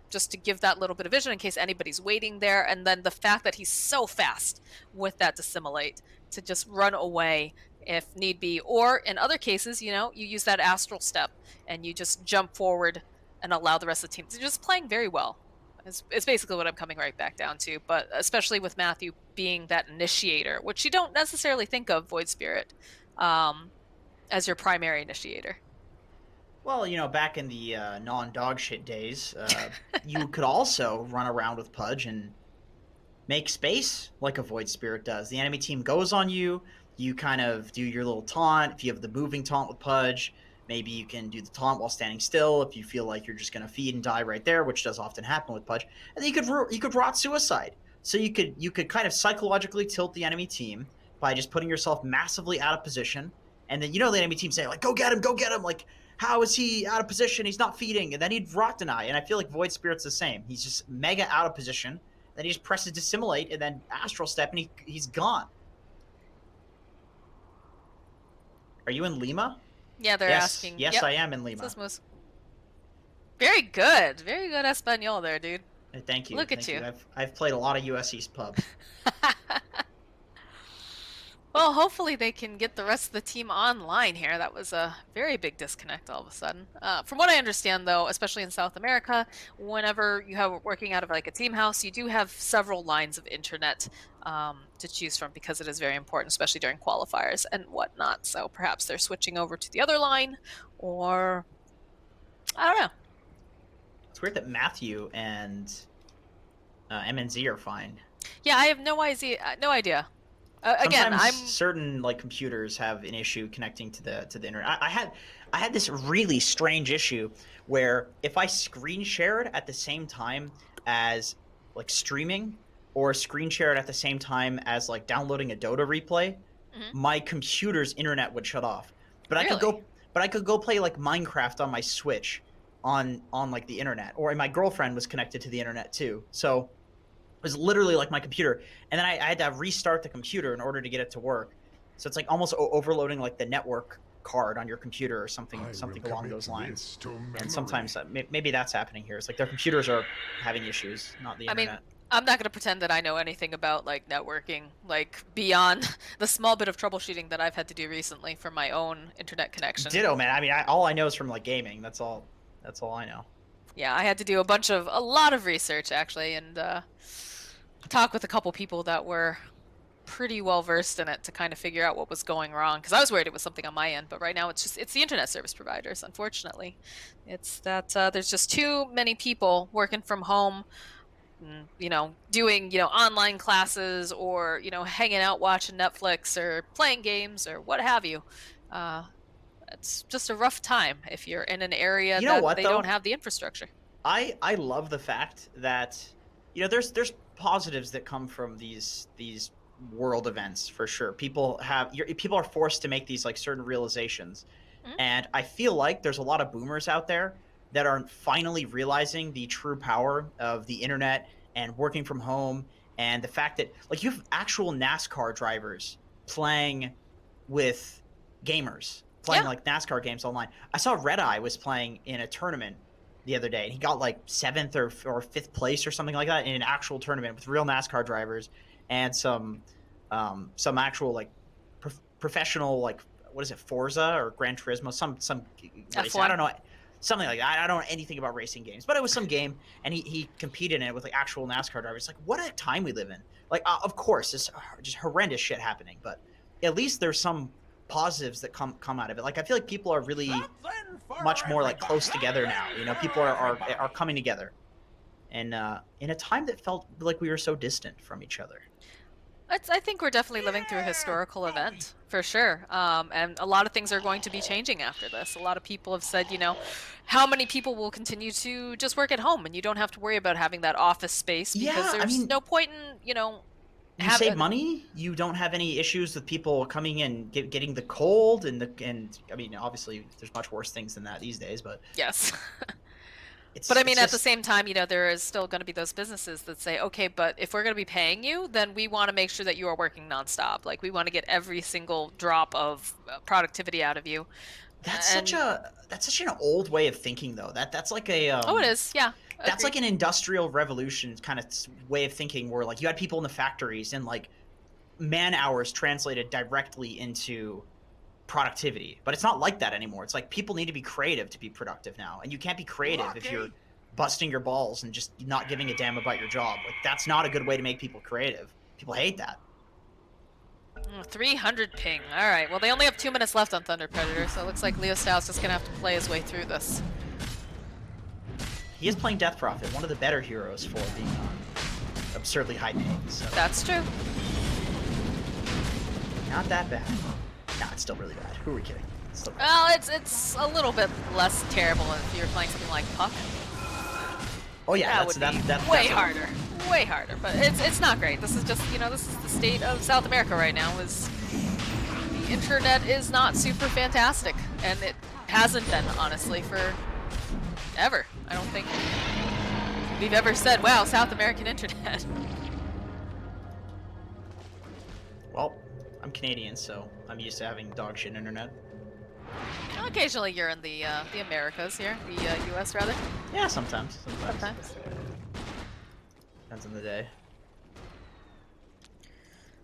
just to give that little bit of vision in case anybody's waiting there. And then the fact that he's so fast with that Dissimulate to just run away if need be. Or in other cases, you know, you use that Astral Step and you just jump forward and allow the rest of the team. They're just playing very well. It's basically what I'm coming right back down to. But especially with Matthew being that initiator, which you don't necessarily think of Void Spirit as your primary initiator. Well, back in the non-dog shit days, you could also run around with Pudge and make space like a Void Spirit does. The enemy team goes on you. You kind of do your little taunt. If you have the moving taunt with Pudge, maybe you can do the taunt while standing still. If you feel like you're just going to feed and die right there, which does often happen with Pudge, and then you could rot suicide. So you could kind of psychologically tilt the enemy team by just putting yourself massively out of position, and then the enemy team say like, go get him, like, how is he out of position? He's not feeding, and then he'd rot deny. And I feel like Void Spirit's the same. He's just mega out of position. Then he just presses Dissimulate and then Astral Step, and he's gone. Are you in Lima? Yeah, they're asking. Yes, yep. I am in Lima. Very good Espanol there, dude. Thank you. Look at you. I've played a lot of US East pub. Well, hopefully they can get the rest of the team online here. That was a very big disconnect all of a sudden. From what I understand, though, especially in South America, whenever you have working out of like a team house, you do have several lines of internet to choose from because it is very important, especially during qualifiers and whatnot. So perhaps they're switching over to the other line, or I don't know. It's weird that Matthew and MNZ are fine. Yeah, I have no idea. Again, certain like computers have an issue connecting to the internet. I had this really strange issue where if I screen shared at the same time as like streaming, or screen shared at the same time as like downloading a Dota replay, my computer's internet would shut off. But really? I could go play like Minecraft on my Switch on like the internet, or my girlfriend was connected to the internet too. So it was literally like my computer, and then I had to restart the computer in order to get it to work. So it's like almost overloading like the network card on your computer or something along those lines. And sometimes maybe that's happening here. It's like their computers are having issues, not the internet. I mean, I'm not going to pretend that I know anything about like networking, like beyond the small bit of troubleshooting that I've had to do recently for my own internet connection. Ditto, man. I mean, all I know is from like gaming. That's all I know. Yeah, I had to do a lot of research actually, and talk with a couple people that were pretty well versed in it to kind of figure out what was going wrong, because I was worried it was something on my end, but right now it's the internet service providers. Unfortunately, it's that there's just too many people working from home, doing online classes, or hanging out watching Netflix or playing games or what have you. It's just a rough time if you're in an area that they don't have the infrastructure. I love the fact that there's positives that come from these world events for sure. People are forced to make these like certain realizations, and I feel like there's a lot of boomers out there that are finally realizing the true power of the internet and working from home, and the fact that like you have actual NASCAR drivers playing with gamers, playing like NASCAR games online. I saw Red Eye was playing in a tournament the other day, and he got like 7th or 5th place or something like that in an actual tournament with real NASCAR drivers and some actual like professional, like, what is it, Forza or Gran Turismo, some race. I don't know, something like that. I don't know anything about racing games, but it was some game, and he competed in it with like actual NASCAR drivers. Like, what a time we live in. Like, of course, it's just horrendous shit happening, but at least there's some positives that come out of it. Like, I feel like people are really much more like close together now. People are coming together, and in a time that felt like we were so distant from each other. I think we're definitely living through a historical event, for sure. And a lot of things are going to be changing after this. A lot of people have said, how many people will continue to just work at home, and you don't have to worry about having that office space, because there's no point in, you save money. You don't have any issues with people coming in getting the cold, and I mean, obviously there's much worse things than that these days, but yes. But I mean, at the same time, there is still going to be those businesses that say, okay, but if we're going to be paying you, then we want to make sure that you are working nonstop. Like, we want to get every single drop of productivity out of you. That's such an old way of thinking, though. That's like a oh, it is, yeah. That's like an industrial revolution kind of way of thinking, where like you had people in the factories and like man hours translated directly into productivity. But it's not like that anymore. It's like people need to be creative to be productive now, and you can't be creative if you're busting your balls and just not giving a damn about your job. Like, that's not a good way to make people creative. People hate that. 300 ping. All right. Well, they only have 2 minutes left on Thunder Predator, so it looks like Leo Styles just gonna have to play his way through this. He is playing Death Prophet, one of the better heroes for being absurdly high ping. So That's true. not that bad. Nah, it's still really bad. Who are we kidding? It's still bad. Well, it's a little bit less terrible if you're playing something like Puck. Oh yeah, That would be that's way harder. Way harder, but it's not great. This is just, you know, this is the state of South America right now. Is the internet is not super fantastic, and it hasn't been, honestly, for ever. I don't think we've ever said, wow, South American internet. Well, I'm Canadian, so I'm used to having dog shit internet. Occasionally you're in the Americas here, the US rather. Yeah, sometimes. Sometimes. Depends on the day.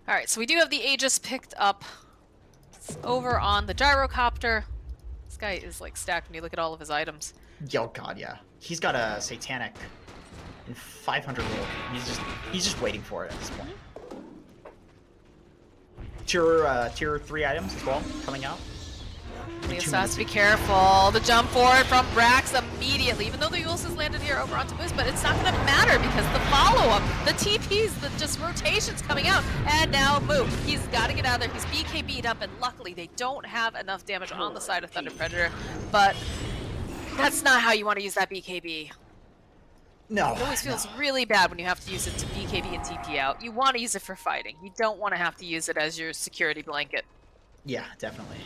Alright, so we do have the Aegis picked up. It's over on the gyrocopter. This guy is like stacked when you look at all of his items. Oh god, yeah. He's got a satanic in 500 roll. He's just waiting for it at this point. Tier 3 items as well coming out. Leos has to be careful. The jump forward from Brax immediately, even though the Ulysses landed here over onto Moose, but it's not going to matter because the follow-up, the TPs, the just rotations coming out, and now Moo. He's got to get out of there. He's BKB'd up, and luckily they don't have enough damage on the side of Thunder Predator, but that's not how you want to use that BKB. No. It always feels really bad when you have to use it to BKB and TP out. You want to use it for fighting. You don't want to have to use it as your security blanket. Yeah, definitely.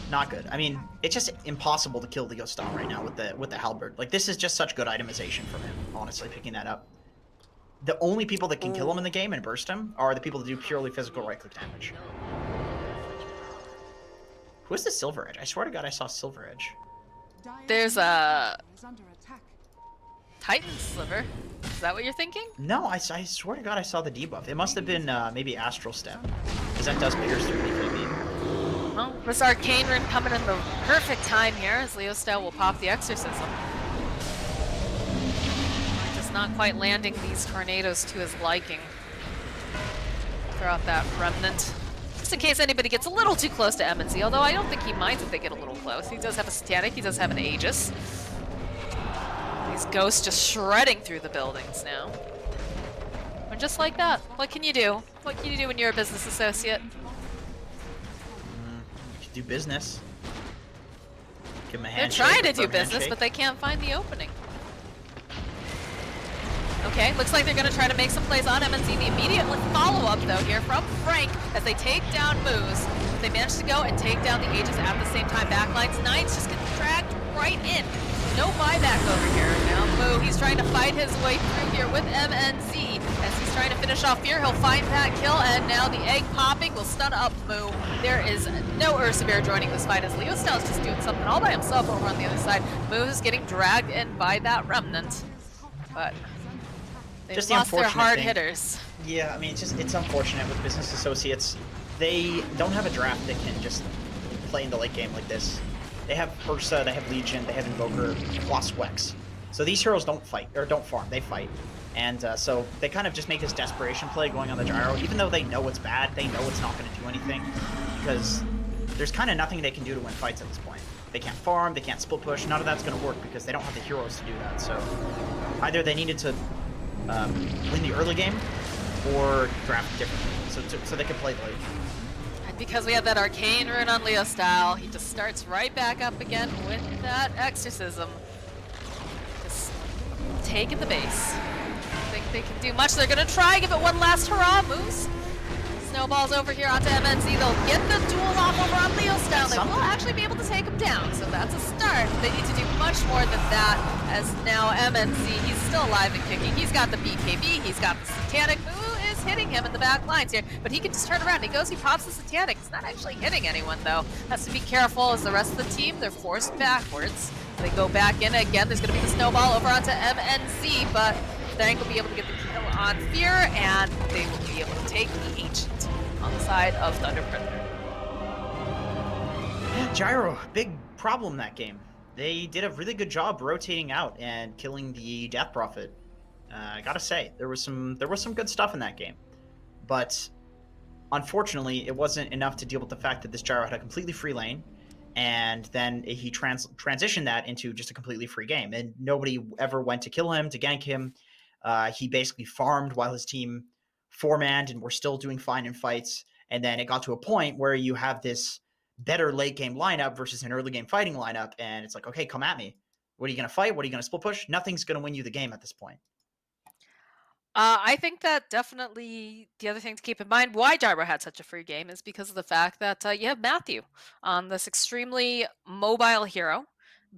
Not good. I mean, it's just impossible to kill Leo Style right now with the halberd. Like, this is just such good itemization from him, honestly, picking that up. The only people that can kill him in the game and burst him are the people that do purely physical right-click damage. Who's the Silver Edge? I swear to God I saw Silver Edge. There's a Titan Sliver. Is that what you're thinking? No, I swear to God I saw the debuff. It must have been maybe Astral Step, because that does pierce through BKB. Well, this Arcane Rune coming in the perfect time here as Leo Style will pop the Exorcism. Just not quite landing these tornadoes to his liking. Throw out that Remnant. Just in case anybody gets a little too close to MNZ, although I don't think he minds if they get a little close. He does have a Satanic, he does have an Aegis. These ghosts just shredding through the buildings now. And just like that, what can you do? What can you do when you're a business associate? Do business. Give him a They're handshake. trying to do firm business, handshake. but they can't find the opening. Okay, looks like they're going to try to make some plays on MNC. The immediate follow-up, though, here from Frank as they take down Moose. They manage to go and take down the Aegis at the same time. Backlines, Nines just getting dragged right in. No buyback over here. Now Moo, he's trying to fight his way through here with MNC. As he's trying to finish off Fear, he'll find that kill, and now the egg popping will stun up Moo. There is no Ursavir joining this fight as Leo Styles just doing something all by himself over on the other side. Moo is getting dragged in by that Remnant. But they've Just the lost their unfortunate hard thing. hitters. Yeah, I mean, it's unfortunate with business associates. They don't have a draft that can just play in the late game like this. They have Ursa, they have Legion, they have Invoker, plus Wex. So these heroes don't fight, or don't farm, they fight. And so they kind of just make this desperation play going on the gyro, even though they know it's bad, they know it's not going to do anything, because there's kind of nothing they can do to win fights at this point. They can't farm, they can't split push, none of that's going to work because they don't have the heroes to do that. So either they needed to win the early game, or draft differently, so they can play late. And because we have that Arcane Rune on Leo Style, he just starts right back up again with that Exorcism. Just taking the base. I think they can do much. They're going to try, give it one last hurrah. Moves. Snowballs over here onto MNC. They'll get the duel off over on Leo Style. They will actually be able to take him down, so that's a start. They need to do much more than that, as now MNC, he's still alive and kicking. He's got the BKB, he's got the Satanic. Who is hitting him in the back lines here? But he can just turn around. He goes, he pops the Satanic. It's not actually hitting anyone, though. Has to be careful as the rest of the team, they're forced backwards. They go back in again. There's going to be the snowball over onto MNC, but Thang will be able to get the kill on Fear, and they will be able to take the Ancient on the side of Thunder Predator. Yeah, gyro, big problem that game. They did a really good job rotating out and killing the Death Prophet. I gotta say, there was some good stuff in that game, but unfortunately, it wasn't enough to deal with the fact that this gyro had a completely free lane, and then he transitioned that into just a completely free game, and nobody ever went to kill him, to gank him. He basically farmed while his team four-manned and were still doing fine in fights, and then it got to a point where you have this better late game lineup versus an early game fighting lineup, and it's like, okay, come at me. What are you going to fight? What are you going to split push? Nothing's going to win you the game at this point. I think that definitely the other thing to keep in mind why Gyro had such a free game is because of the fact that you have Matthew on this extremely mobile hero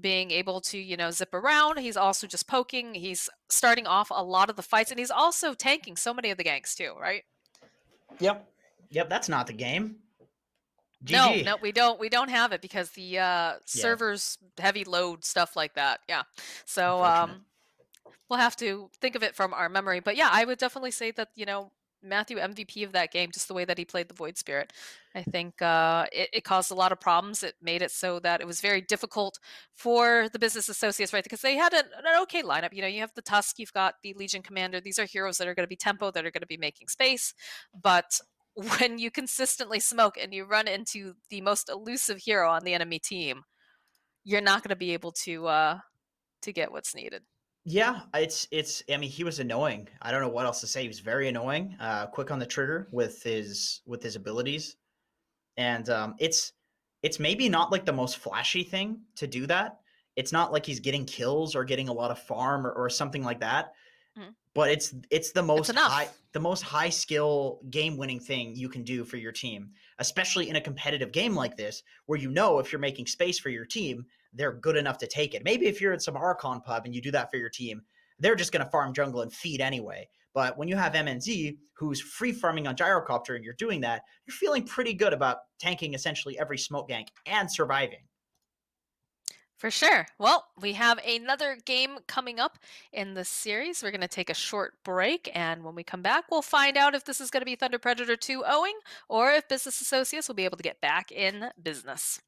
being able to, zip around. He's also just poking. He's starting off a lot of the fights, and he's also tanking so many of the ganks too, right? Yep. Yep, that's not the game. No, GG. no, we don't have it because the Yeah, servers heavy load stuff like that. Yeah. So unfortunate. we'll have to think of it from our memory. But yeah, I would definitely say that, Matthew MVP of that game, just the way that he played the Void Spirit. I think it caused a lot of problems. It made it so that it was very difficult for the business associates, right? Because they had an okay lineup. You have the Tusk, you've got the Legion Commander. These are heroes that are going to be tempo, that are going to be making space. But when you consistently smoke and you run into the most elusive hero on the enemy team, you're not going to be able to get what's needed. Yeah, it's. I mean, he was annoying. I don't know what else to say. He was very annoying. Quick on the trigger with his abilities, and it's maybe not like the most flashy thing to do that. It's not like he's getting kills or getting a lot of farm or something like that. Mhm. But it's the It's enough. most high skill game winning thing you can do for your team, especially in a competitive game like this, where if you're making space for your team, they're good enough to take it. Maybe if you're in some Archon pub and you do that for your team, they're just going to farm jungle and feed anyway. But when you have MNZ who's free farming on Gyrocopter and you're doing that, you're feeling pretty good about tanking essentially every smoke gank and surviving. For sure. Well, we have another game coming up in this series. We're going to take a short break, and when we come back, we'll find out if this is going to be Thunder Predator 2 owing or if business associates will be able to get back in business.